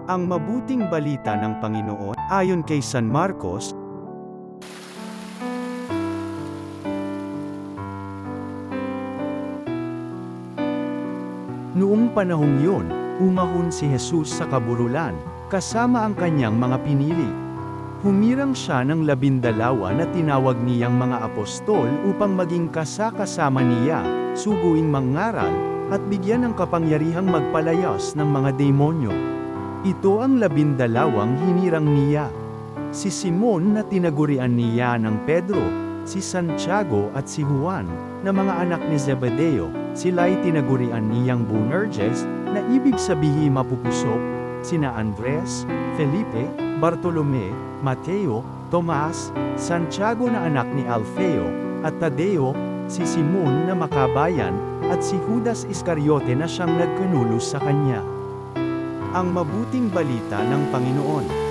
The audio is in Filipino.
Ang mabuting balita ng Panginoon, ayon kay San Marcos. Noong panahong yun, umahon si Jesus sa kabululan, kasama ang kanyang mga pinili. Humirang siya ng 12 na tinawag niyang mga apostol upang maging kasakasama niya, suguing mangaral, at bigyan ng kapangyarihang magpalayas ng mga demonyo. Ito ang 12 hinirang niya. Si Simon na tinagurian niya ng Pedro, si Santiago at si Juan, na mga anak ni Zebedeo, sila'y tinagurian niyang Boanerges, na ibig sabihin mapupusok, sina Andres, Felipe, Bartolome, Mateo, Tomas, Santiago na anak ni Alfeo, at Tadeo, si Simon na makabayan, at si Judas Iscariote na siyang nagkanulos sa kanya. Ang mabuting balita ng Panginoon.